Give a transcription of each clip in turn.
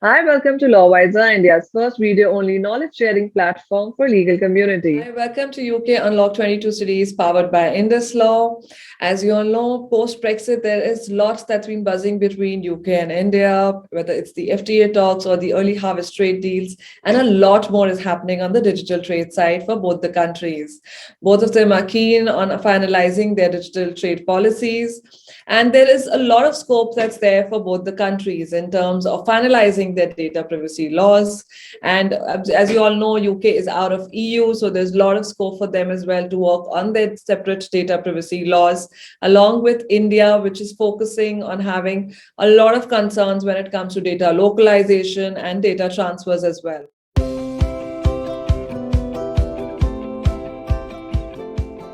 Hi, welcome to Lawwiser, India's first video-only knowledge-sharing platform for legal community. Hi, welcome to UK Unlock 22 series powered by IndusLaw. As you all know, post Brexit, there is lots that's been buzzing between UK and India, whether it's the FTA talks or the early harvest trade deals, and a lot more is happening on the digital trade side for both the countries. Both of them are keen on finalizing their digital trade policies, and there is a lot of scope that's there for both the countries in terms of finalizing their data privacy laws. And as you all know, UK is out of EU, so there's a lot of scope for them as well to work on their separate data privacy laws, along with India, which is focusing on having a lot of concerns when it comes to data localization and data transfers as well.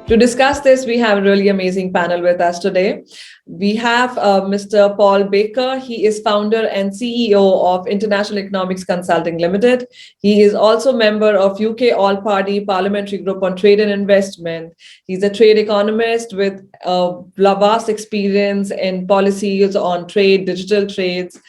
To discuss this, we have a really amazing panel with us today. We have Mr. Paul Baker. He is founder and CEO of International Economics Consulting Limited. He is also member of UK All-Party Parliamentary Group on Trade and Investment. He's a trade economist with vast experience in policies on trade, digital trades.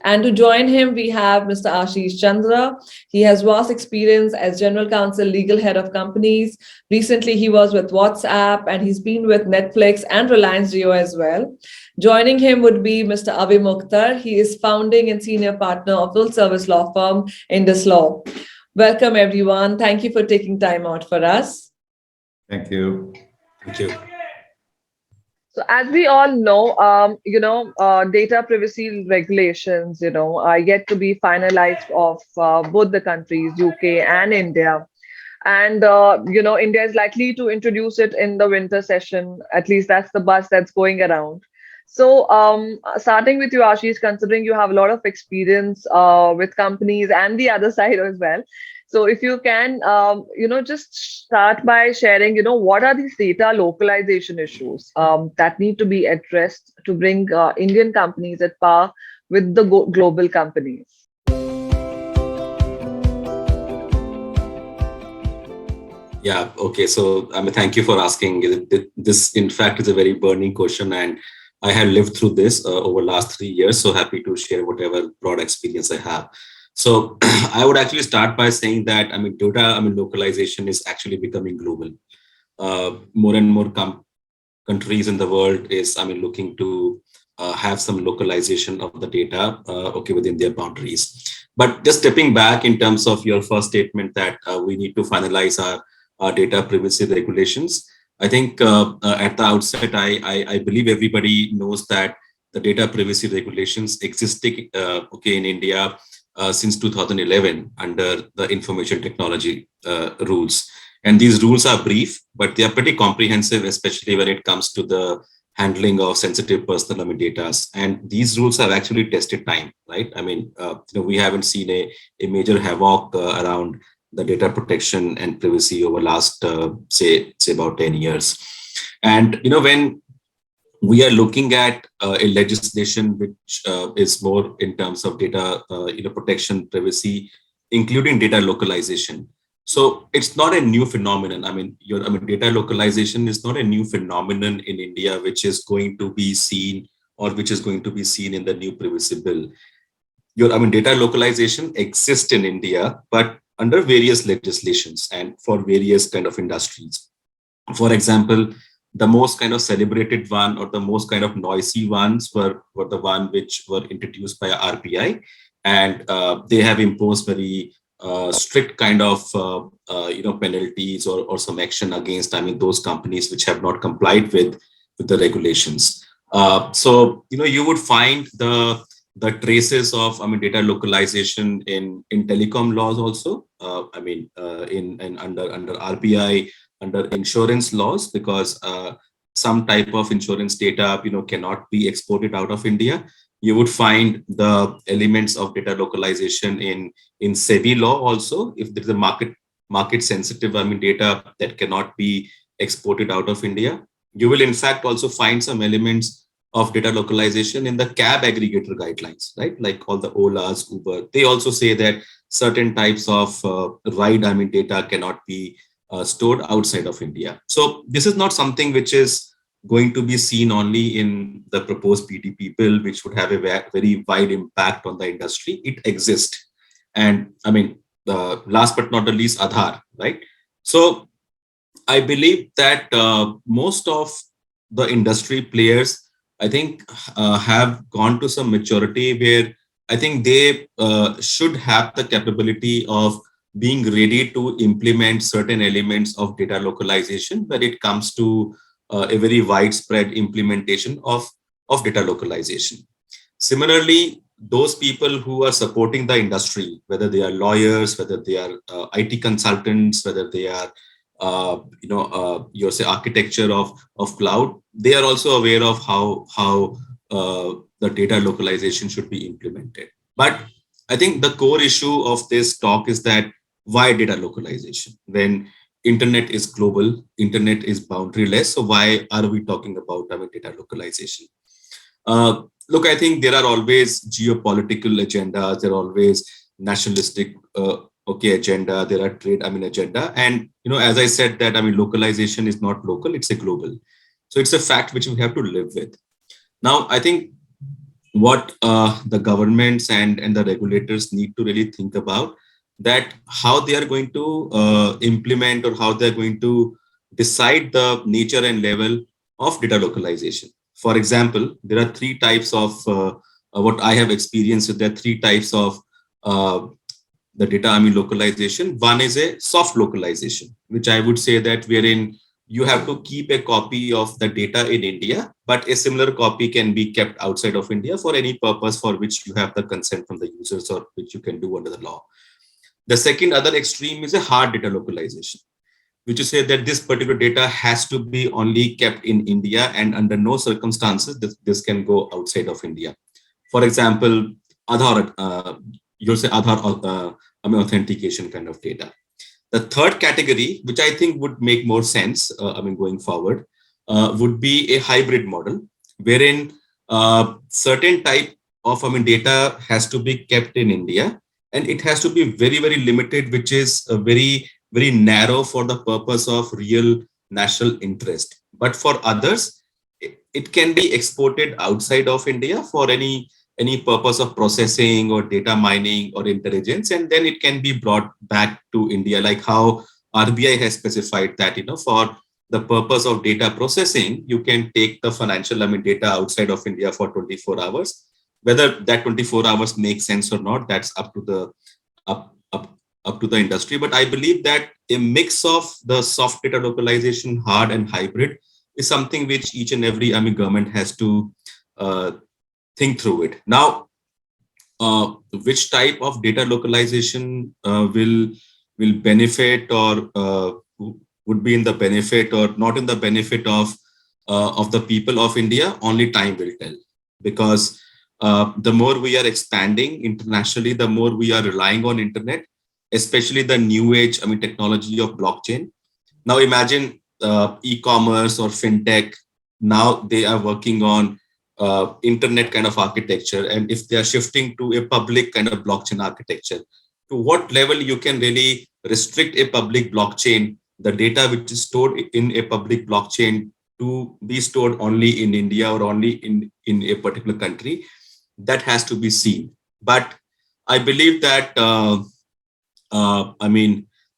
And to join him, we have Mr. Ashish Chandra. He has vast experience as general counsel, legal head of companies. Recently, he was with WhatsApp and he's been with Netflix and Reliance Jio as well. Joining him would be Mr. Avimukt. He is founding and senior partner of full service law firm IndusLaw. Welcome, everyone. Thank you for taking time out for us. Thank you. Thank you. So, as we all know, data privacy regulations, are yet to be finalized of both the countries, UK and India. And, India is likely to introduce it in the winter session. At least that's the buzz that's going around. So, starting with you, Ashish, considering you have a lot of experience with companies and the other side as well. So, if you can, just start by sharing, what are these data localization issues that need to be addressed to bring Indian companies at par with the global companies? Yeah. Okay. So, thank you for asking. This, in fact, is a very burning question, and I have lived through this over last 3 years. So happy to share whatever broad experience I have. So, I would actually start by saying that data, localization is actually becoming global. More and more countries in the world is, looking to have some localization of the data, within their boundaries. But just stepping back in terms of your first statement that we need to finalize our data privacy regulations. I think at the outset, I believe everybody knows that the data privacy regulations existing in India since 2011 under the information technology rules. And these rules are brief, but they are pretty comprehensive, especially when it comes to the handling of sensitive personal data. And these rules have actually tested time, right? We haven't seen a major havoc around the data protection and privacy over last say about 10 years. And when we are looking at a legislation which is more in terms of data protection, privacy, including data localization. So it's not a new phenomenon. Data localization is not a new phenomenon in India, which is going to be seen or which is going to be seen in the new privacy bill. Data localization exists in India, but under various legislations and for various kind of industries. For example, the most kind of celebrated one or the most kind of noisy ones were the one which were introduced by RBI, and they have imposed very strict kind of penalties or some action against those companies which have not complied with the regulations. So you would find the traces of data localization in telecom laws also. In under RBI, under insurance laws, because some type of insurance data cannot be exported out of India. You would find the elements of data localization in SEBI law also. If there's a market sensitive data that cannot be exported out of India, you will in fact also find some elements of data localization in the cab aggregator guidelines, right? Like all the Olas, Uber, they also say that certain types of ride data cannot be stored outside of India. So this is not something which is going to be seen only in the proposed PDP bill, which would have a very wide impact on the industry. It exists. And I mean, last but not the least, Aadhaar, right? So I believe that most of the industry players, I think, have gone to some maturity where I think they should have the capability of being ready to implement certain elements of data localization when it comes to a very widespread implementation of data localization. Similarly, those people who are supporting the industry, whether they are lawyers, whether they are IT consultants, whether they are your say architecture of cloud, they are also aware of how the data localization should be implemented. But I think the core issue of this talk is that why data localization when internet is global, internet is boundaryless. So why are we talking about data localization? Look, I think there are always geopolitical agendas. There are always nationalistic agenda. There are trade agenda. And as I said that localization is not local; it's a global. So it's a fact which we have to live with. Now, I think what the governments and the regulators need to really think about that how they are going to implement or how they're going to decide the nature and level of data localization. For example, there are three types of what I have experienced. There are three types of uh, the data localization. One is a soft localization, which I would say that wherein you have to keep a copy of the data in India, but a similar copy can be kept outside of India for any purpose for which you have the consent from the users or which you can do under the law. The second other extreme is a hard data localization, which is say that this particular data has to be only kept in India and under no circumstances this can go outside of India. For example, Aadhaar, you'll say Aadhaar authentication kind of data. The third category, which I think would make more sense, going forward, would be a hybrid model, wherein certain type of data has to be kept in India, and it has to be very very limited, which is very narrow for the purpose of real national interest. But for others, it can be exported outside of India for any purpose of processing or data mining or intelligence, and then it can be brought back to India, like how RBI has specified that for the purpose of data processing, you can take the financial data outside of India for 24 hours. Whether that 24 hours makes sense or not, that's up to the up to the industry. But I believe that a mix of the soft data localization, hard and hybrid, is something which each and every government has to uh, think through it. Now, which type of data localization will benefit or would be in the benefit or not in the benefit of the people of India? Only time will tell, because the more we are expanding internationally, the more we are relying on internet, especially the new age technology of blockchain. Now imagine e-commerce or fintech. Now they are working on internet kind of architecture, and if they are shifting to a public kind of blockchain architecture, to what level you can really restrict a public blockchain, the data which is stored in a public blockchain, to be stored only in India or only in a particular country, that has to be seen. But I believe that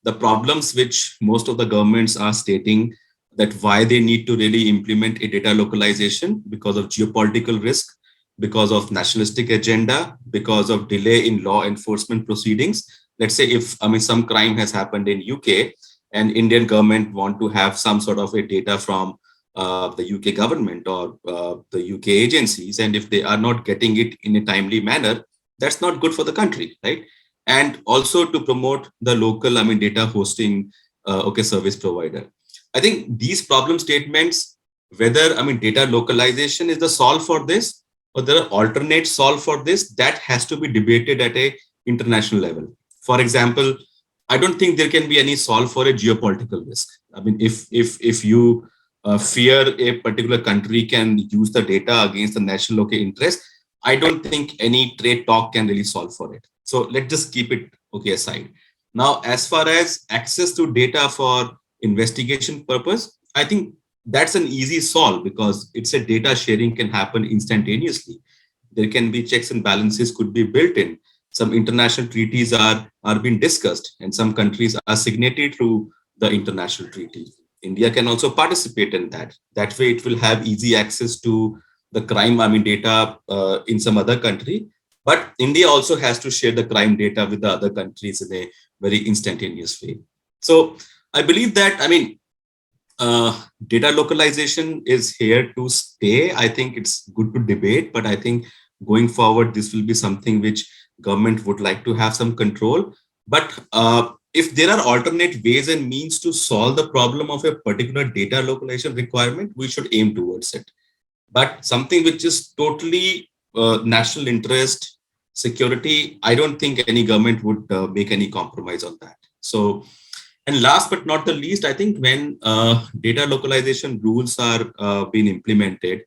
the problems which most of the governments are stating, that why they need to really implement a data localization, because of geopolitical risk, because of nationalistic agenda, because of delay in law enforcement proceedings. Let's say if some crime has happened in UK and Indian government want to have some sort of a data from the UK government or the UK agencies, and if they are not getting it in a timely manner, that's not good for the country, right? And also to promote the local data hosting service provider. I think these problem statements, whether data localization is the solve for this or there are alternate solve for this, that has to be debated at a international level. For example, I don't think there can be any solve for a geopolitical risk. If you fear a particular country can use the data against the national local interest, I don't think any trade talk can really solve for it. So let's just keep it aside. Now, as far as access to data for investigation purpose, I think that's an easy solve because it's a data sharing can happen instantaneously. There can be checks and balances could be built in. Some international treaties are being discussed, and some countries are signatory to the international treaty. India can also participate in that. That way, it will have easy access to the crime, data in some other country. But India also has to share the crime data with the other countries in a very instantaneous way. So I believe that, data localization is here to stay. I think it's good to debate, but I think going forward, this will be something which government would like to have some control. But if there are alternate ways and means to solve the problem of a particular data localization requirement, we should aim towards it. But something which is totally national interest, security, I don't think any government would make any compromise on that. So, and last but not the least, I think when data localization rules are being implemented,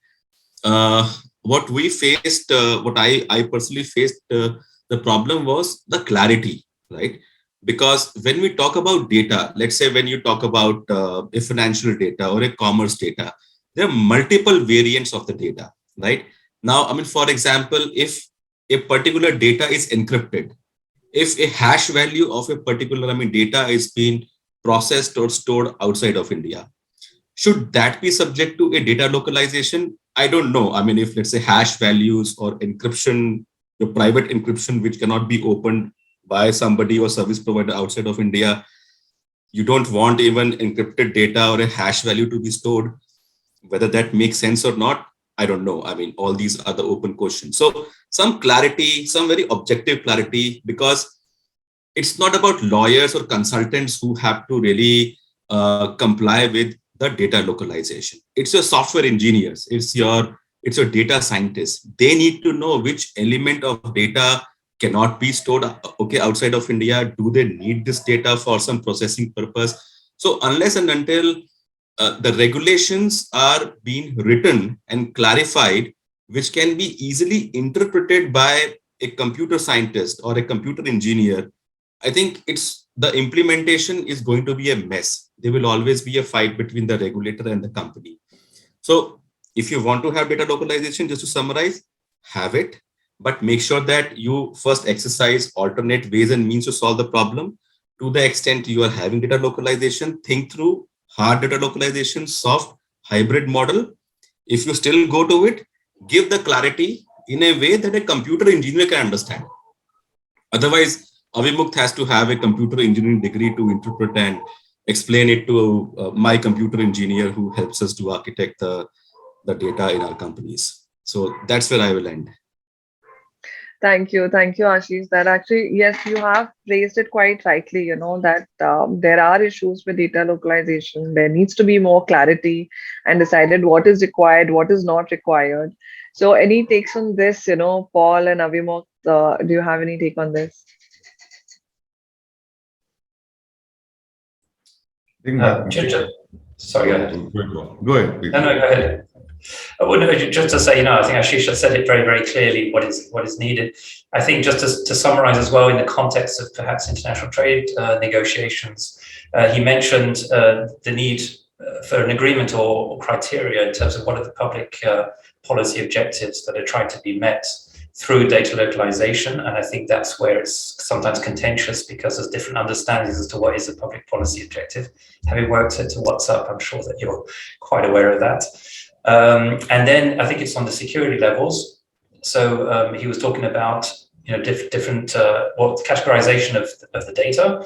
what we faced, what I personally faced, the problem was the clarity, right? Because when we talk about data, let's say when you talk about a financial data or a commerce data, there are multiple variants of the data, right? Now, for example, if a particular data is encrypted, if a hash value of a particular data is being processed or stored outside of India, should that be subject to a data localization? I don't know. If let's say hash values or encryption, the private encryption which cannot be opened by somebody or service provider outside of India, you don't want even encrypted data or a hash value to be stored. Whether that makes sense or not, I don't know. All these are the open questions. So some clarity, some very objective clarity, because it's not about lawyers or consultants who have to really comply with the data localization. It's your software engineers, it's your data scientists. They need to know which element of data cannot be stored outside of India. Do they need this data for some processing purpose? So unless and until the regulations are being written and clarified, which can be easily interpreted by a computer scientist or a computer engineer, I think the implementation is going to be a mess. There will always be a fight between the regulator and the company. So if you want to have data localization, just to summarize, have it, but make sure that you first exercise alternate ways and means to solve the problem. To the extent you are having data localization, think through hard data localization, soft, hybrid model. If you still go to it, give the clarity in a way that a computer engineer can understand. Otherwise, Avimukt has to have a computer engineering degree to interpret and explain it to my computer engineer who helps us to architect the data in our companies. So that's where I will end. Thank you. Thank you, Ashish. That actually, yes, you have phrased it quite rightly, that there are issues with data localization. There needs to be more clarity and decided what is required, what is not required. So, any takes on this, Paul and Avimukt, do you have any take on this? Sorry, go ahead. Go ahead, please. No, go ahead. Just to say, I think Ashish has said it very, very clearly what is needed. I think just to summarize as well in the context of perhaps international trade negotiations, he mentioned the need for an agreement or criteria in terms of what are the public policy objectives that are trying to be met through data localization. And I think that's where it's sometimes contentious because there's different understandings as to what is a public policy objective. Having worked into what's up, I'm sure that you're quite aware of that. And then I think it's on the security levels. So he was talking about different categorization of the data,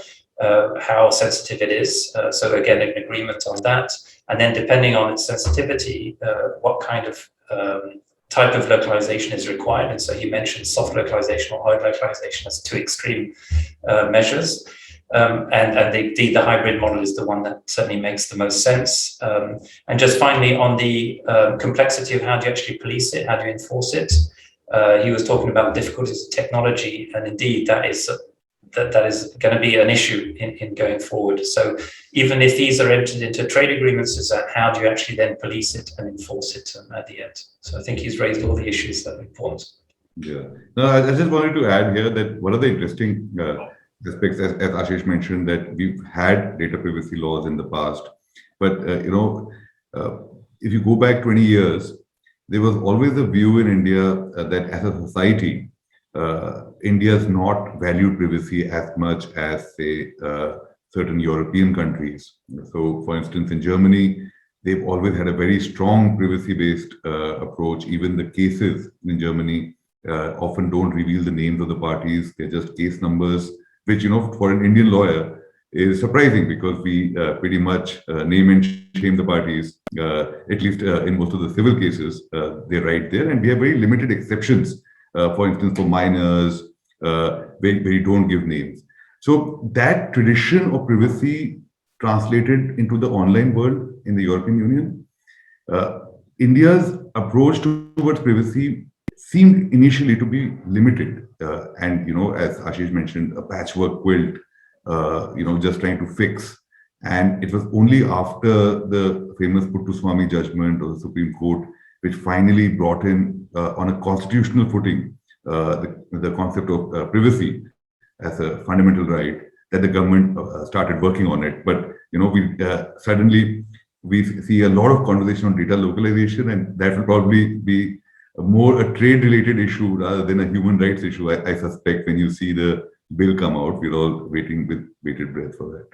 how sensitive it is. So again, an agreement on that. And then depending on its sensitivity, what kind of type of localization is required. And so he mentioned soft localization or hard localization as two extreme measures. And the hybrid model is the one that certainly makes the most sense. And just finally, on the complexity of how do you actually police it, how do you enforce it? He was talking about the difficulties of technology, and indeed that is going to be an issue in going forward. So even if these are entered into trade agreements, is that how do you actually then police it and enforce it at the end? So I think he's raised all the issues that are important. Yeah. No, I just wanted to add here that one of the interesting aspects, as Ashish mentioned, that we've had data privacy laws in the past, but If you go back 20 years, there was always a view in India that as a society, India has not valued privacy as much as, say, certain European countries. So, for instance, in Germany, they've always had a very strong privacy-based approach. Even the cases in Germany often don't reveal the names of the parties. They're just case numbers, which, for an Indian lawyer is surprising because we pretty much name and shame the parties, at least in most of the civil cases, they're right there. And we have very limited exceptions, for instance, for minors, where you don't give names. So that tradition of privacy translated into the online world in the European Union. India's approach towards privacy seemed initially to be limited. And, as Ashish mentioned, a patchwork quilt, just trying to fix. And it was only after the famous Puttaswamy judgment of the Supreme Court, which finally brought in on a constitutional footing the concept of privacy as a fundamental right, that the government started working on it. But we suddenly see a lot of conversation on data localization, and that will probably be more a trade-related issue rather than a human rights issue. I suspect when you see the bill come out, we're all waiting with bated breath for that.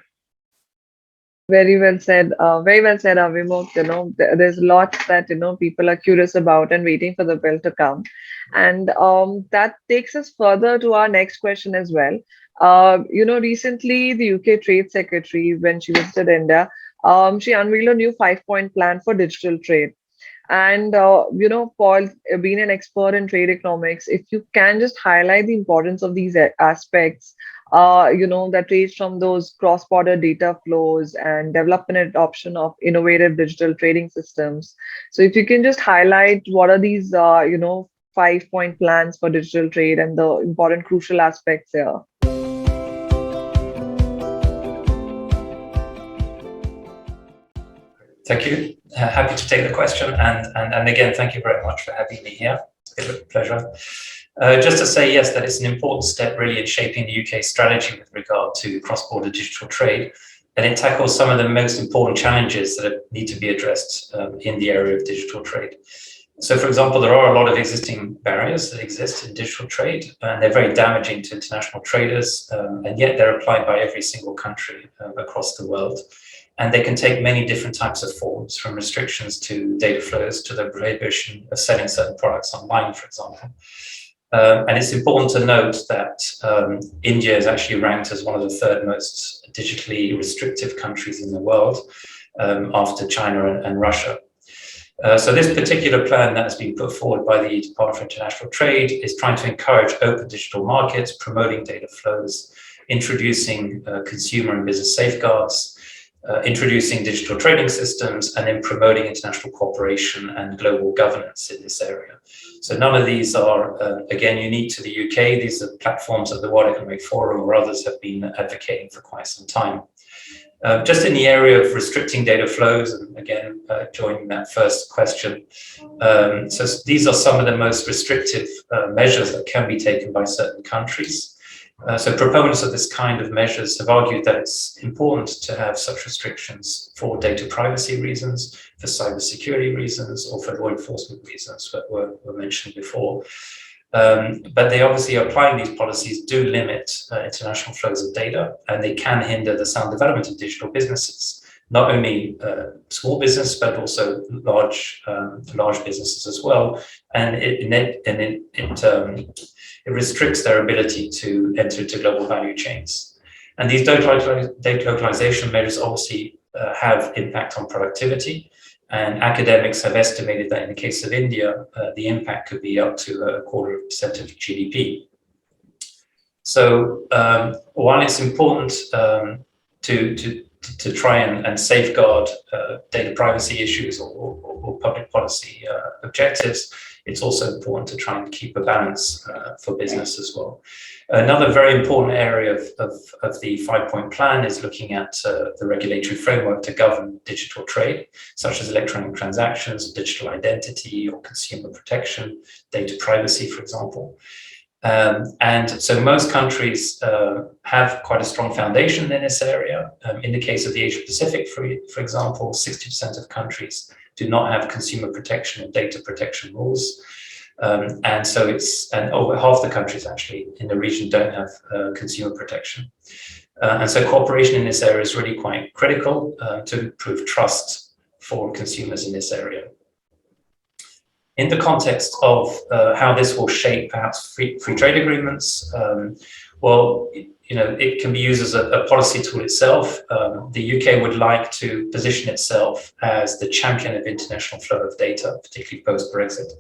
Very well said. Very well said, Avimukt. There's lots that people are curious about and waiting for the bill to come, and that takes us further to our next question as well. Recently the UK Trade Secretary, when she visited India, she unveiled a new 5-point plan for digital trade. And Paul, being an expert in trade economics, if you can just highlight the importance of these aspects, that range from those cross-border data flows and development and adoption of innovative digital trading systems. So if you can just highlight what are these, 5-point plans for digital trade and the important crucial aspects here. Thank you. Happy to take the question. And again, thank you very much for having me here. It's a pleasure. Just to say, yes, that it's an important step really in shaping the UK strategy with regard to cross-border digital trade. And it tackles some of the most important challenges that need to be addressed in the area of digital trade. So, for example, there are a lot of existing barriers that exist in digital trade, and they're very damaging to international traders, and yet they're applied by every single country across the world. And they can take many different types of forms, from restrictions to data flows to the prohibition of selling certain products online, for example. And it's important to note that India is actually ranked as one of the third most digitally restrictive countries in the world, after China and Russia. So this particular plan that has been put forward by the Department for International Trade is trying to encourage open digital markets, promoting data flows, introducing consumer and business safeguards, introducing digital trading systems, and then promoting international cooperation and global governance in this area. So none of these are, again, unique to the UK. These are platforms that the World Economic Forum or others have been advocating for quite some time. Just in the area of restricting data flows, and again, joining that first question, so these are some of the most restrictive measures that can be taken by certain countries. So proponents of this kind of measures have argued that it's important to have such restrictions for data privacy reasons, for cybersecurity reasons, or for law enforcement reasons that were mentioned before. But they obviously, applying these policies, do limit international flows of data, and they can hinder the sound development of digital businesses, not only small business, but also large businesses as well. And it restricts their ability to enter into global value chains. And these data localization measures obviously have impact on productivity. And academics have estimated that in the case of India, the impact could be up to 0.25% of GDP. So while it's important to try and safeguard data privacy issues or public policy objectives, it's also important to try and keep a balance for business as well. Another very important area of the 5-point plan is looking at the regulatory framework to govern digital trade, such as electronic transactions, digital identity, or consumer protection, data privacy, for example. And so most countries have quite a strong foundation in this area. In the case of the Asia Pacific, for example, 60% of countries do not have consumer protection and data protection rules. And so over half the countries actually in the region don't have consumer protection. And so cooperation in this area is really quite critical to improve trust for consumers in this area. In the context of how this will shape perhaps free trade agreements, well, it can be used as a policy tool itself. The UK would like to position itself as the champion of international flow of data, particularly post-Brexit.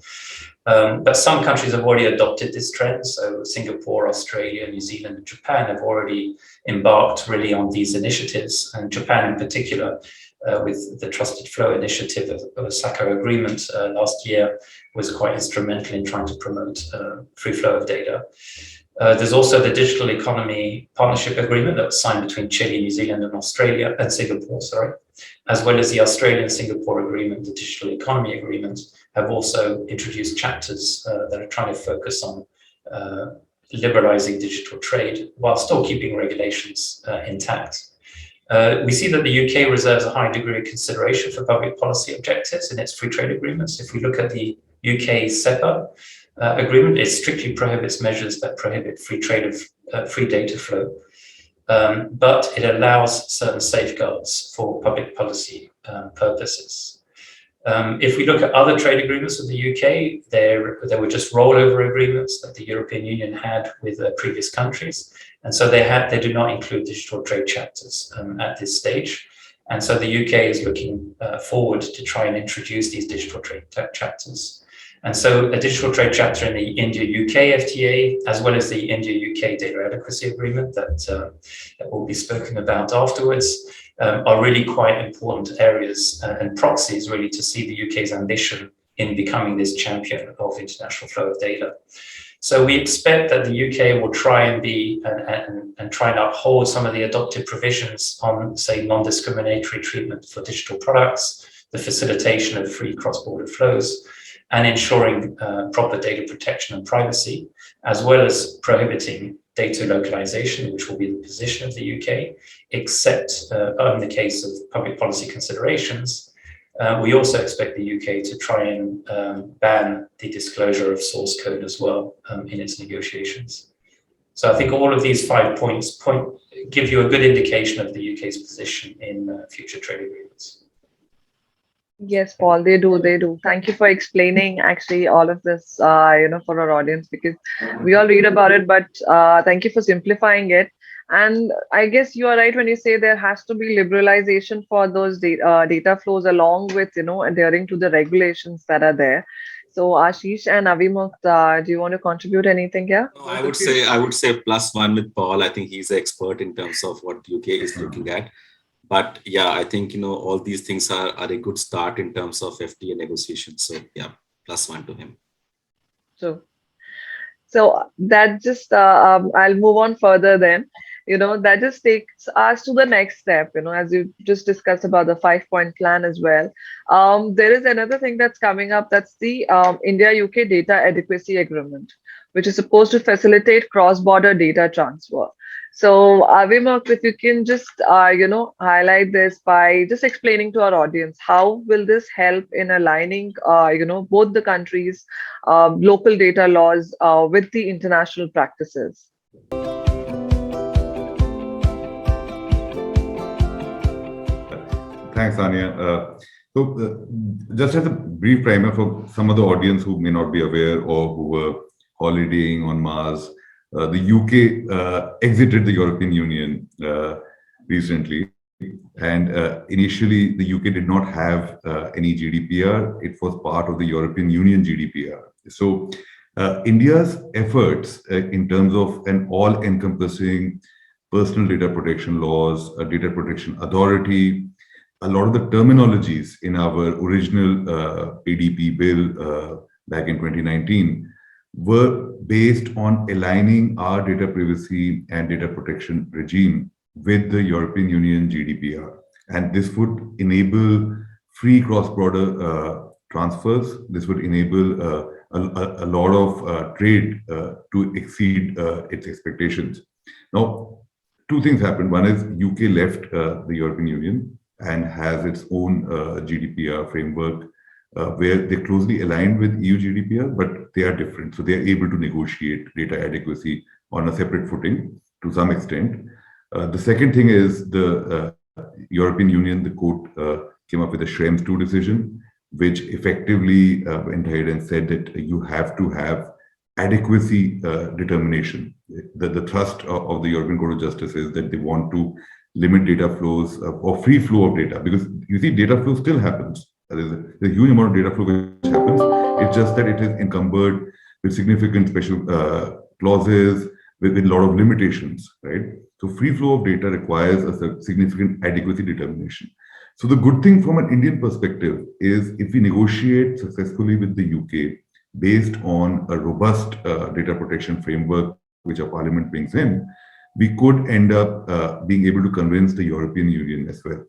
But some countries have already adopted this trend. So Singapore, Australia, New Zealand, and Japan have already embarked really on these initiatives, and Japan in particular, with the Trusted Flow initiative of the Osaka Agreement last year, was quite instrumental in trying to promote free flow of data. There's also the Digital Economy Partnership Agreement that was signed between Chile, New Zealand, and Singapore, as well as the Australian-Singapore Agreement, the Digital Economy Agreement, have also introduced chapters that are trying to focus on liberalizing digital trade while still keeping regulations intact. We see that the UK reserves a high degree of consideration for public policy objectives in its free trade agreements. If we look at the UK SEPA agreement, it strictly prohibits measures that prohibit free trade of free data flow, but it allows certain safeguards for public policy purposes. If we look at other trade agreements with the UK, there were just rollover agreements that the European Union had with previous countries. And so they do not include digital trade chapters at this stage. And so the UK is looking forward to try and introduce these digital trade chapters. And so a digital trade chapter in the India-UK FTA, as well as the India-UK Data Adequacy Agreement that will be spoken about afterwards, are really quite important areas and proxies really to see the UK's ambition in becoming this champion of international flow of data. So we expect that the UK will try and be and try and uphold some of the adopted provisions on, say, non-discriminatory treatment for digital products, the facilitation of free cross-border flows, and ensuring proper data protection and privacy, as well as prohibiting data localization, which will be the position of the UK, except in the case of public policy considerations. We also expect the UK to try and ban the disclosure of source code as well in its negotiations. So I think all of these 5 points give you a good indication of the UK's position in future trade agreements. Yes, Paul, they do. Thank you for explaining actually all of this, for our audience, because we all read about it, but thank you for simplifying it. And I guess you are right when you say there has to be liberalization for those data flows along with, adhering to the regulations that are there. So Ashish and Avimukt, do you want to contribute anything here? No, I would say +1 with Paul. I think he's the expert in terms of what UK is looking at. But yeah, I think, all these things are a good start in terms of FTA negotiations. So yeah, +1 to him. So that just, I'll move on further then. That just takes us to the next step, as you just discussed about the 5-point plan as well. There is another thing that's coming up, that's the India-UK Data Adequacy Agreement, which is supposed to facilitate cross-border data transfer. So Avimukt, if you can just, highlight this by just explaining to our audience, how will this help in aligning, both the countries' local data laws with the international practices? Thanks, Anya. So just as a brief primer for some of the audience who may not be aware or who were holidaying on Mars, the UK exited the European Union recently. And initially, the UK did not have any GDPR. It was part of the European Union GDPR. So India's efforts in terms of an all-encompassing personal data protection laws, a data protection authority, a lot of the terminologies in our original ADP bill back in 2019 were based on aligning our data privacy and data protection regime with the European Union GDPR. And this would enable free cross-border transfers. This would enable a lot of trade to exceed its expectations. Now, two things happened. One is UK left the European Union and has its own GDPR framework where they're closely aligned with EU GDPR, but they are different. So they are able to negotiate data adequacy on a separate footing to some extent. The second thing is the European Union, the court came up with a Schrems II decision, which effectively went ahead and said that you have to have adequacy determination. The thrust of the European Court of Justice is that they want to limit data flows or free flow of data, because you see data flow still happens. There's a huge amount of data flow which happens. It's just that it is encumbered with significant special clauses, with a lot of limitations, right? So free flow of data requires a significant adequacy determination. So the good thing from an Indian perspective is if we negotiate successfully with the UK based on a robust data protection framework which our parliament brings in, we could end up being able to convince the European Union as well.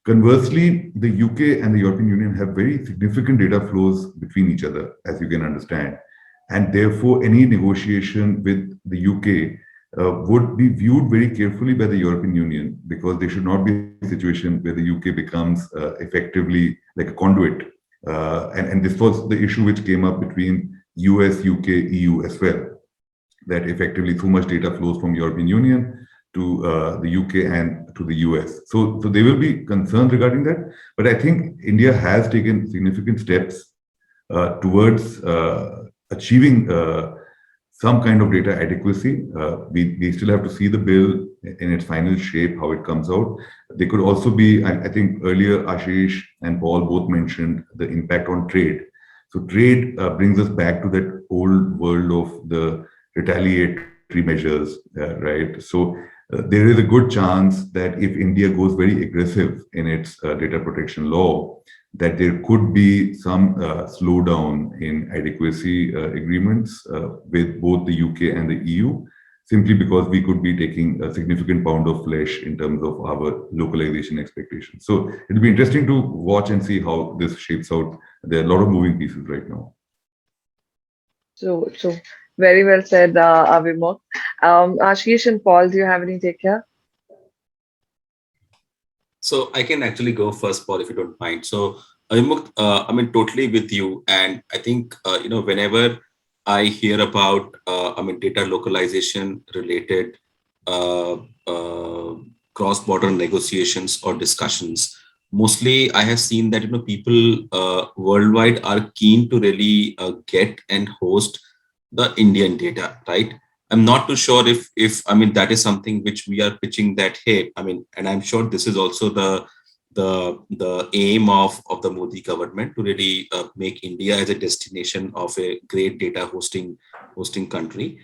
Conversely, the UK and the European Union have very significant data flows between each other, as you can understand. And therefore, any negotiation with the UK would be viewed very carefully by the European Union, because there should not be a situation where the UK becomes effectively like a conduit. And this was the issue which came up between US, UK, EU as well, that effectively too much data flows from European Union to the UK and to the US. So there will be concerns regarding that. But I think India has taken significant steps towards achieving some kind of data adequacy. We still have to see the bill in its final shape, how it comes out. There could also be, I think earlier Ashish and Paul both mentioned the impact on trade. So trade brings us back to that old world of the retaliatory measures, right? So there is a good chance that if India goes very aggressive in its data protection law, that there could be some slowdown in adequacy agreements with both the UK and the EU, simply because we could be taking a significant pound of flesh in terms of our localization expectations. So it'll be interesting to watch and see how this shapes out. There are a lot of moving pieces right now. So very well said, Avimukt. Ashish and Paul, do you have any take here? So I can actually go first, Paul, if you don't mind. So I mean, totally with you. And I think, whenever I hear about, data localization related cross-border negotiations or discussions, mostly I have seen that, people worldwide are keen to really get and host the Indian data, right? I'm not too sure if that is something which we are pitching that, hey, and I'm sure this is also the aim of the Modi government to really make India as a destination of a great data hosting country,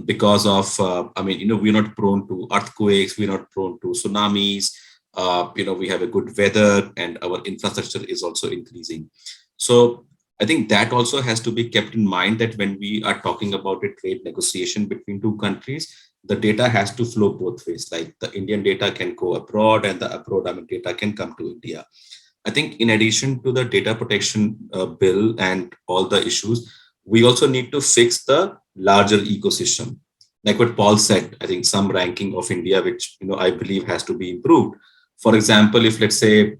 because of we're not prone to earthquakes, we're not prone to tsunamis, we have a good weather, and our infrastructure is also increasing. So I think that also has to be kept in mind, that when we are talking about a trade negotiation between two countries, the data has to flow both ways. Like the Indian data can go abroad, and the abroad data can come to India. I think in addition to the data protection bill and all the issues, we also need to fix the larger ecosystem. Like what Paul said, I think some ranking of India, which I believe has to be improved. For example, if let's say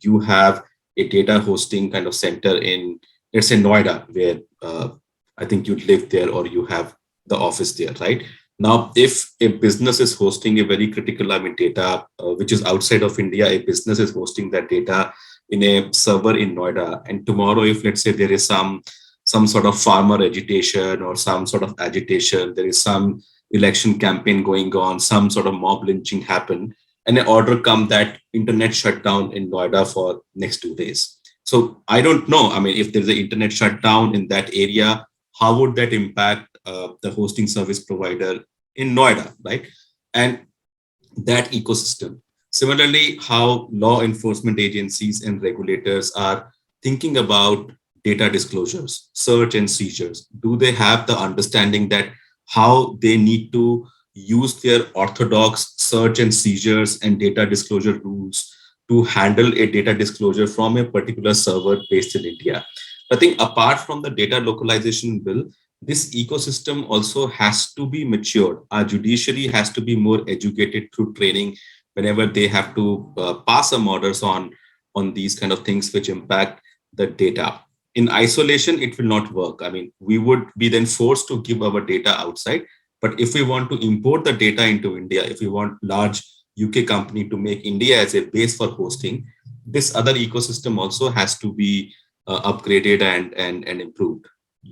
you have a data hosting kind of center in, let's say, Noida, where I think you live there or you have the office there, right? Now, if a business is hosting a very critical data, which is outside of India, a business is hosting that data in a server in Noida. And tomorrow, if let's say there is some sort of farmer agitation or some sort of agitation, there is some election campaign going on, some sort of mob lynching happen, and an order come that internet shut down in Noida for next 2 days. So I don't know, if there's an internet shutdown in that area, how would that impact the hosting service provider in Noida, right? And that ecosystem. Similarly, how law enforcement agencies and regulators are thinking about data disclosures, search and seizures. Do they have the understanding that how they need to use their orthodox search and seizures and data disclosure rules to handle a data disclosure from a particular server based in India? I think apart from the data localization bill, this ecosystem also has to be matured. Our judiciary has to be more educated through training whenever they have to pass some orders on these kind of things which impact the data. In isolation, it will not work. I mean, we would be then forced to give our data outside. But if we want to import the data into India, if we want large UK company to make India as a base for hosting, this other ecosystem also has to be upgraded and improved.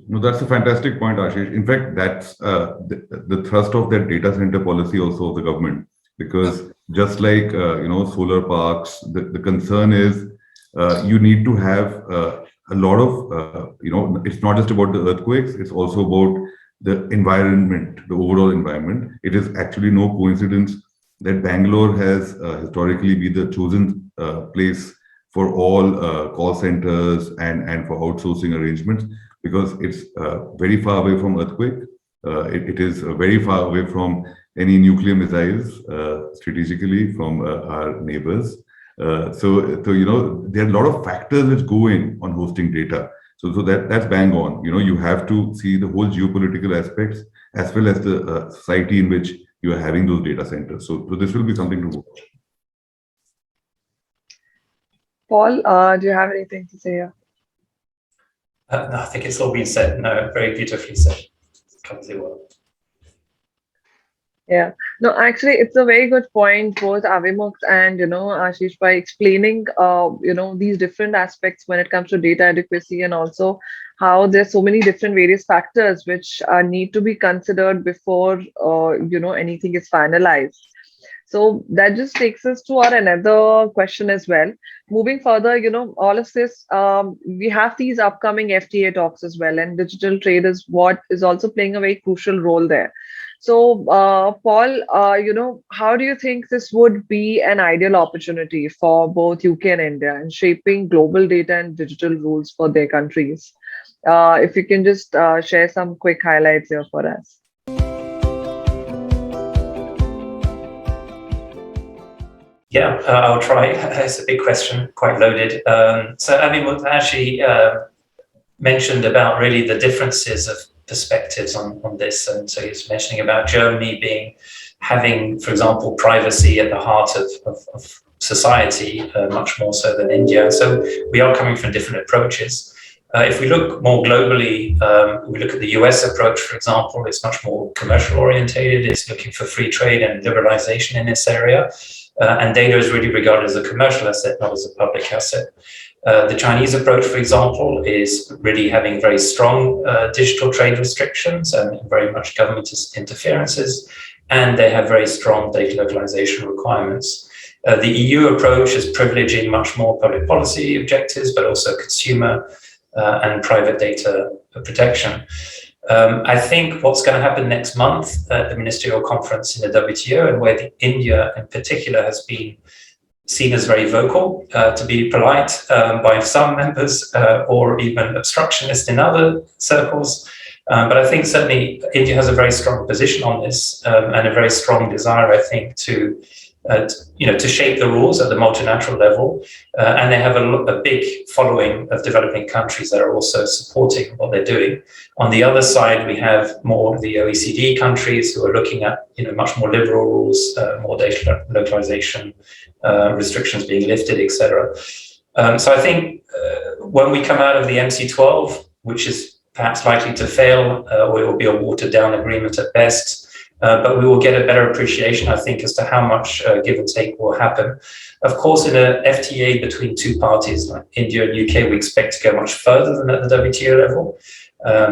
No, that's a fantastic point, Ashish. In fact, that's the thrust of that data center policy also of the government, because just like solar parks, the concern is you need to have a lot of it's not just about the earthquakes; it's also about the environment, the overall environment. It is actually no coincidence that Bangalore has historically been the chosen place for all call centers and for outsourcing arrangements, because it's very far away from earthquake. It is very far away from any nuclear missiles strategically from our neighbors. So there are a lot of factors which go in on hosting data. So that's bang on. You have to see the whole geopolitical aspects as well as the society in which you are having those data centers. So this will be something to watch. Paul, do you have anything to say here? No, I think it's all been said. No, very beautifully said. Covers it well. Yeah, no, actually, it's a very good point, both Avimukt and Ashish, by explaining these different aspects when it comes to data adequacy, and also how there's so many different various factors which need to be considered before anything is finalized. So that just takes us to our another question as well. Moving further, all of this, we have these upcoming FTA talks as well, and digital trade is what is also playing a very crucial role there. So, Paul, how do you think this would be an ideal opportunity for both UK and India in shaping global data and digital rules for their countries? If you can just share some quick highlights here for us. Yeah, I'll try. It's a big question, quite loaded. So Avimukt actually mentioned about really the differences of perspectives on this. And so he's mentioning about Germany having, for example, privacy at the heart of society, much more so than India. So we are coming from different approaches. If we look more globally, we look at the US approach, for example, it's much more commercial orientated. It's looking for free trade and liberalization in this area. And data is really regarded as a commercial asset, not as a public asset. The Chinese approach, for example, is really having very strong digital trade restrictions and very much government interferences, and they have very strong data localization requirements. The EU approach is privileging much more public policy objectives, but also consumer and private data protection. I think what's going to happen next month at the ministerial conference in the WTO, and where India in particular has been seen as very vocal, to be polite, by some members, or even obstructionist in other circles. But I think certainly India has a very strong position on this, and a very strong desire, I think, to shape the rules at the multilateral level. And they have a big following of developing countries that are also supporting what they're doing. On the other side, we have more of the OECD countries who are looking at much more liberal rules, more data localization, restrictions being lifted, etc. So I think when we come out of the MC12, which is perhaps likely to fail, or it will be a watered down agreement at best, but we will get a better appreciation, I think, as to how much give and take will happen. Of course, in a FTA between two parties like India and UK, we expect to go much further than at the WTO level,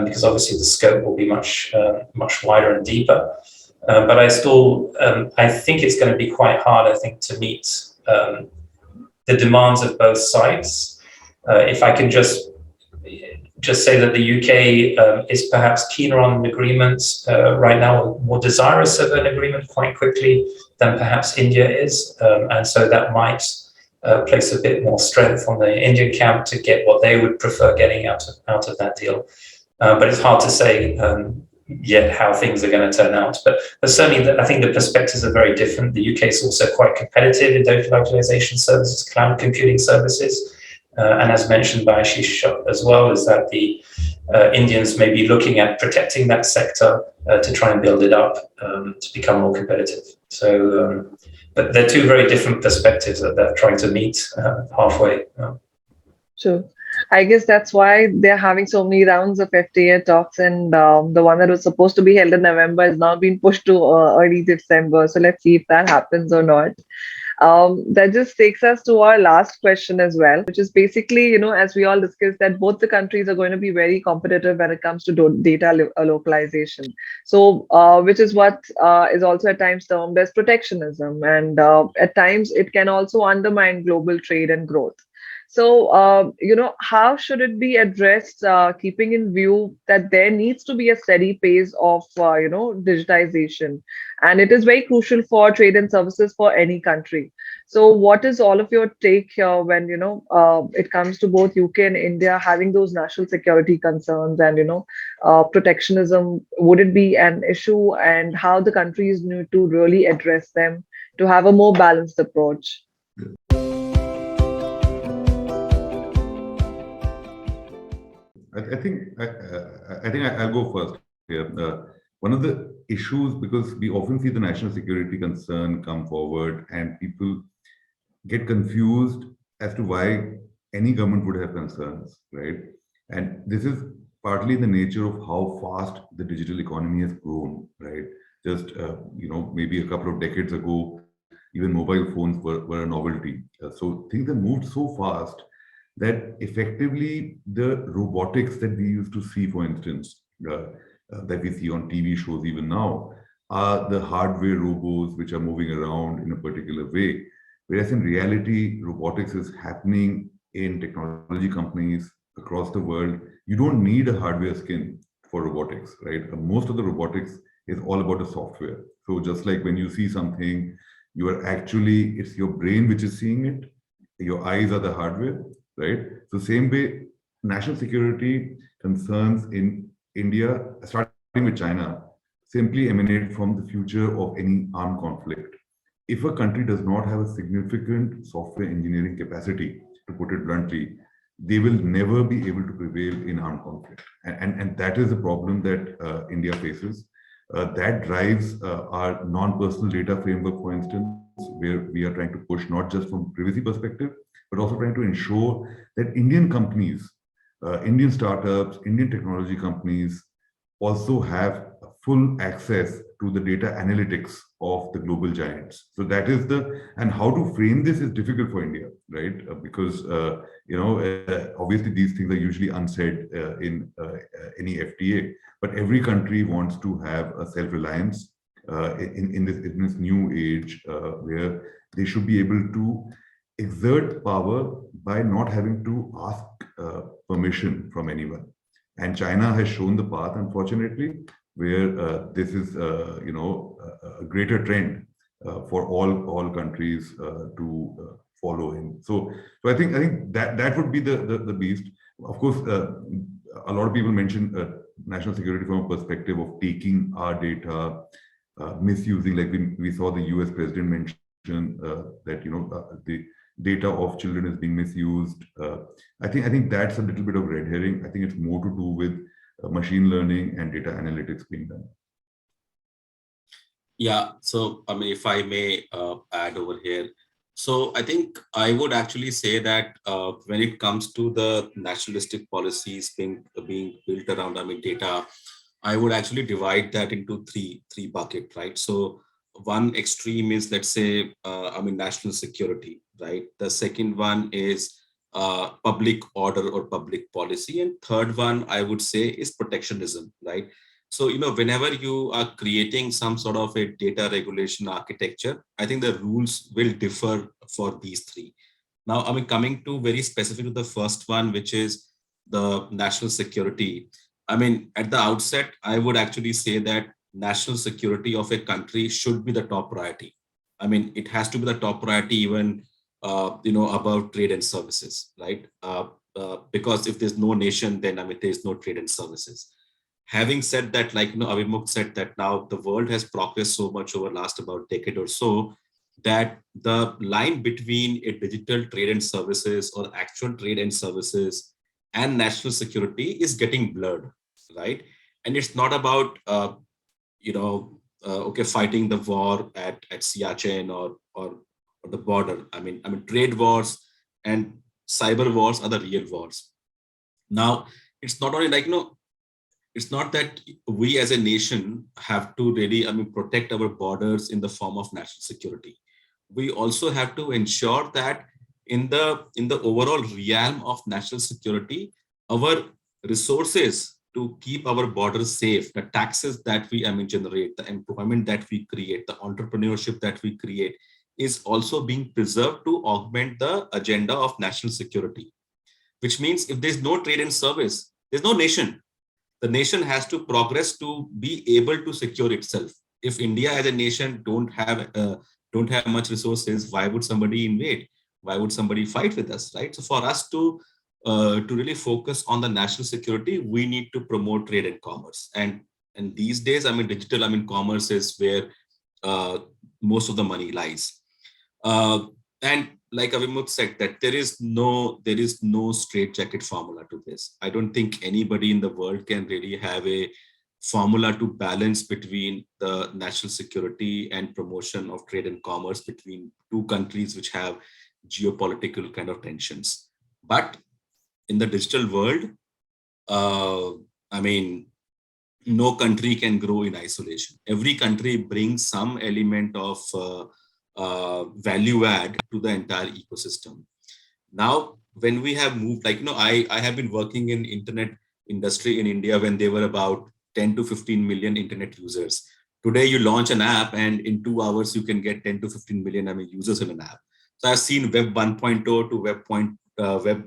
because obviously the scope will be much wider and deeper. But I still, I think it's going to be quite hard, I think, to meet the demands of both sides. If I can just say that the UK is perhaps keener on an agreement right now, more desirous of an agreement quite quickly than perhaps India is. And so that might place a bit more strength on the Indian camp to get what they would prefer getting out of that deal. But it's hard to say yet how things are going to turn out. But certainly, I think the perspectives are very different. The UK is also quite competitive in data localization services, cloud computing services. And as mentioned by Ashish as well, is that the Indians may be looking at protecting that sector to try and build it up to become more competitive. So, but they're two very different perspectives that they're trying to meet halfway. True. I guess that's why they're having so many rounds of FTA talks, and the one that was supposed to be held in November has now been pushed to early December. So let's see if that happens or not. That just takes us to our last question as well, which is basically, as we all discussed, that both the countries are going to be very competitive when it comes to data localization. So, which is what is also at times termed as protectionism. And at times it can also undermine global trade and growth. So, how should it be addressed, keeping in view that there needs to be a steady pace of, digitization, and it is very crucial for trade and services for any country. So, what is all of your take here when it comes to both UK and India having those national security concerns and protectionism? Would it be an issue, and how the countries need to really address them to have a more balanced approach? I'll go first here. One of the issues, because we often see the national security concern come forward, and people get confused as to why any government would have concerns, right? And this is partly the nature of how fast the digital economy has grown, right? Just maybe a couple of decades ago, even mobile phones were a novelty. So things have moved so fast that effectively the robotics that we used to see, for instance, that we see on TV shows even now, are the hardware robots which are moving around in a particular way. Whereas in reality, robotics is happening in technology companies across the world. You don't need a hardware skin for robotics, right? Most of the robotics is all about the software. So just like when you see something, it's your brain which is seeing it, your eyes are the hardware, right? So same way, national security concerns in India, starting with China, simply emanate from the future of any armed conflict. If a country does not have a significant software engineering capacity, to put it bluntly, they will never be able to prevail in armed conflict. And that is a problem that India faces. That drives our non-personal data framework, for instance, where we are trying to push not just from privacy perspective, but also trying to ensure that Indian companies, Indian startups, Indian technology companies also have full access to the data analytics of the global giants. So that is and how to frame this is difficult for India, right? Because, obviously these things are usually unsaid in any FTA, but every country wants to have a self-reliance in this new age where they should be able to exert power by not having to ask permission from anyone. And China has shown the path, unfortunately, where this is, a greater trend for all countries to follow in. So I think that would be the beast. Of course, a lot of people mention national security from a perspective of taking our data, misusing, like we saw the US president mention that the data of children is being misused. I think that's a little bit of red herring. I think it's more to do with machine learning and data analytics being done. Yeah, so I mean, if I may add over here. So I think I would actually say that when it comes to the nationalistic policies being built around, data, I would actually divide that into three buckets, right? So one extreme is, let's say, national security, right? The second one is public order or public policy, and third one I would say is protectionism, right? So whenever you are creating some sort of a data regulation architecture, I think the rules will differ for these three. Now, coming to very specific to the first one, which is the national security. At the outset, I would actually say that national security of a country should be the top priority. It has to be the top priority even above trade and services, right? Because if there's no nation, then there's no trade and services. Having said that, like Avimukt said, that now the world has progressed so much over last about decade or so, that the line between a digital trade and services or actual trade and services and national security is getting blurred, right? And it's not about, okay, fighting the war at Siachen or the border. I mean, trade wars and cyber wars are the real wars. Now, it's not only like, it's not that we as a nation have to really, protect our borders in the form of national security. We also have to ensure that in the overall realm of national security, our resources to keep our borders safe, the taxes that we generate, the employment that we create, the entrepreneurship that we create is also being preserved to augment the agenda of national security. Which means if there's no trade and service, there's no nation. The nation has to progress to be able to secure itself. If India as a nation don't have much resources, why would somebody invade? Why would somebody fight with us, right? So for us to really focus on the national security, we need to promote trade and commerce. And these days, digital, commerce is where most of the money lies. And like Avimukt said, that there is no straitjacket formula to this. I don't think anybody in the world can really have a formula to balance between the national security and promotion of trade and commerce between two countries which have geopolitical kind of tensions. But in the digital world, no country can grow in isolation. Every country brings some element of value add to the entire ecosystem. Now, when we have moved, I have been working in internet industry in India when they were about 10 to 15 million internet users. Today, you launch an app and in 2 hours, you can get 10 to 15 million users in an app. So I've seen Web 1.0 to Web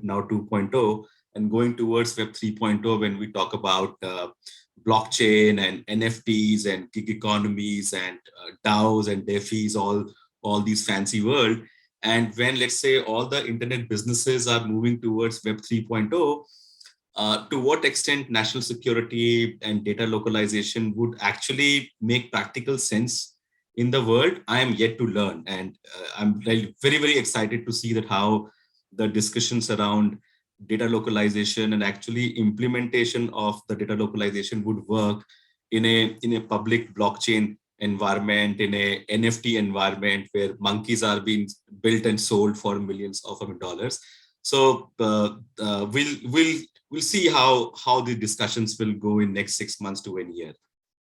now 2.0 and going towards Web 3.0 when we talk about blockchain and NFTs and gig economies and DAOs and DeFis, all these fancy world. And when, let's say, all the internet businesses are moving towards Web 3.0, to what extent national security and data localization would actually make practical sense in the world, I am yet to learn. And I'm very, very excited to see that how the discussions around data localization and actually implementation of the data localization would work in a public blockchain environment, in a NFT environment where monkeys are being built and sold for millions of dollars. So we'll see how the discussions will go in next 6 months to 1 year.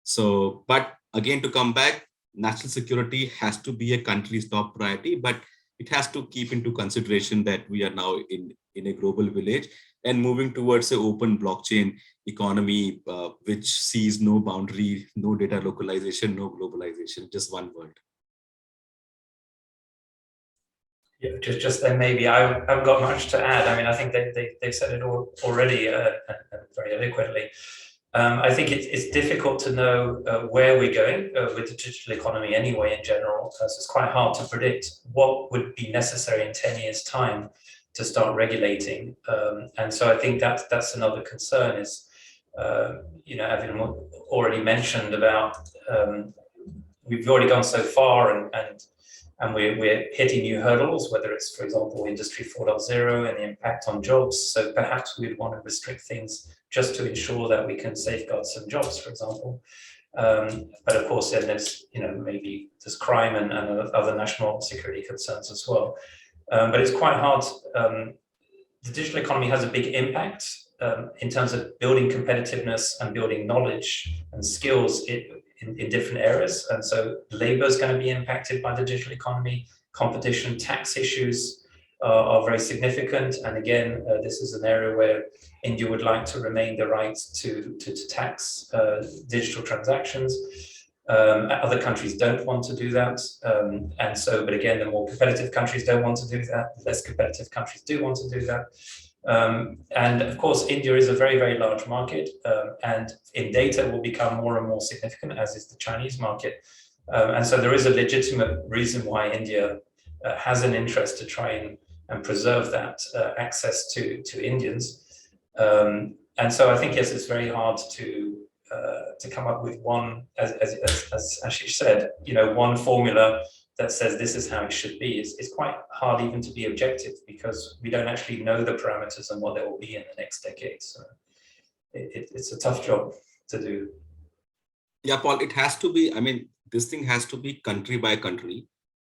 So, but again, to come back, national security has to be a country's top priority, but it has to keep into consideration that we are now in a global village and moving towards an open blockchain economy, which sees no boundary, no data localization, no globalization, just one world. Yeah, just then maybe I haven't got much to add. I mean, I think they've said it all already very adequately. I think it's difficult to know where we're going with the digital economy anyway in general, because it's quite hard to predict what would be necessary in 10 years' time to start regulating. And so I think that's another concern is, Avimukt already mentioned about we've already gone so far and we're hitting new hurdles, whether it's, for example, Industry 4.0 and the impact on jobs. So perhaps we'd want to restrict things just to ensure that we can safeguard some jobs, for example. But of course, then there's, maybe there's crime and other national security concerns as well. But it's quite hard. The digital economy has a big impact in terms of building competitiveness and building knowledge and skills in different areas. And so labor is going to be impacted by the digital economy. Competition, tax issues are very significant. And again, this is an area where India would like to remain the right to tax digital transactions. Other countries don't want to do that. And so, but again, the more competitive countries don't want to do that. The less competitive countries do want to do that. And of course, India is a very, very large market, and in data will become more and more significant, as is the Chinese market. And so there is a legitimate reason why India has an interest to try and preserve that access to Indians. And so I think, yes, it's very hard to come up with one, as Ashish said, one formula that says this is how it should be is quite hard even to be objective, because we don't actually know the parameters and what there will be in the next decade. So it's a tough job to do. Yeah, Paul, it has to be, I mean, this thing has to be country by country.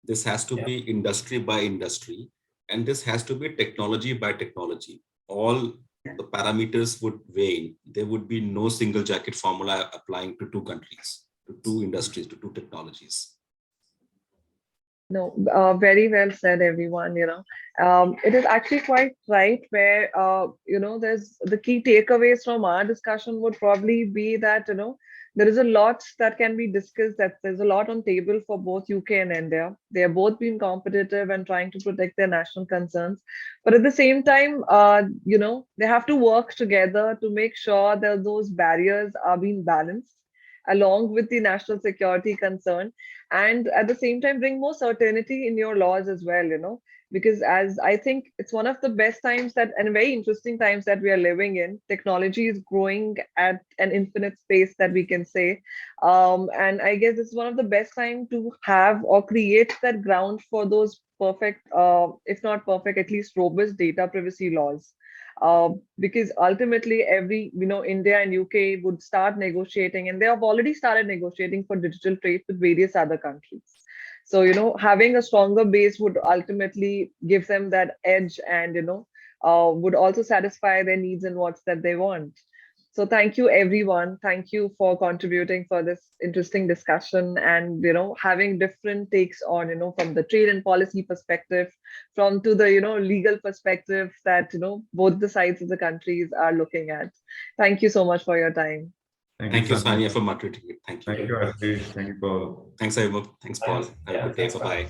This has to be industry by industry, and this has to be technology by technology. All the parameters would weigh. There would be no single jacket formula applying to two countries, to two industries, to two technologies. No, very well said, everyone. It is actually quite right where, there's the key takeaways from our discussion would probably be that, there is a lot that can be discussed, that there's a lot on table for both UK and India. They are both being competitive and trying to protect their national concerns. But at the same time, they have to work together to make sure that those barriers are being balanced along with the national security concern, and at the same time bring more certainty in your laws as well, because as I think it's one of the best times that, and very interesting times that we are living in. Technology is growing at an infinite pace, that we can say, and I guess it's one of the best time to have or create that ground for those perfect, if not perfect, at least robust data privacy laws. Because ultimately India and UK would start negotiating, and they have already started negotiating for digital trade with various other countries. So having a stronger base would ultimately give them that edge, and would also satisfy their needs and wants that they want. So thank you, everyone. Thank you for contributing for this interesting discussion, and having different takes on, from the trade and policy perspective, from to the legal perspective that both the sides of the countries are looking at. Thank you so much for your time. Thank you, Sania, for moderating it. Thank you. Thank you, Ashish. Thank you, Paul. Thanks, Avimukt. Thanks, Paul. Have a good day. Bye-bye.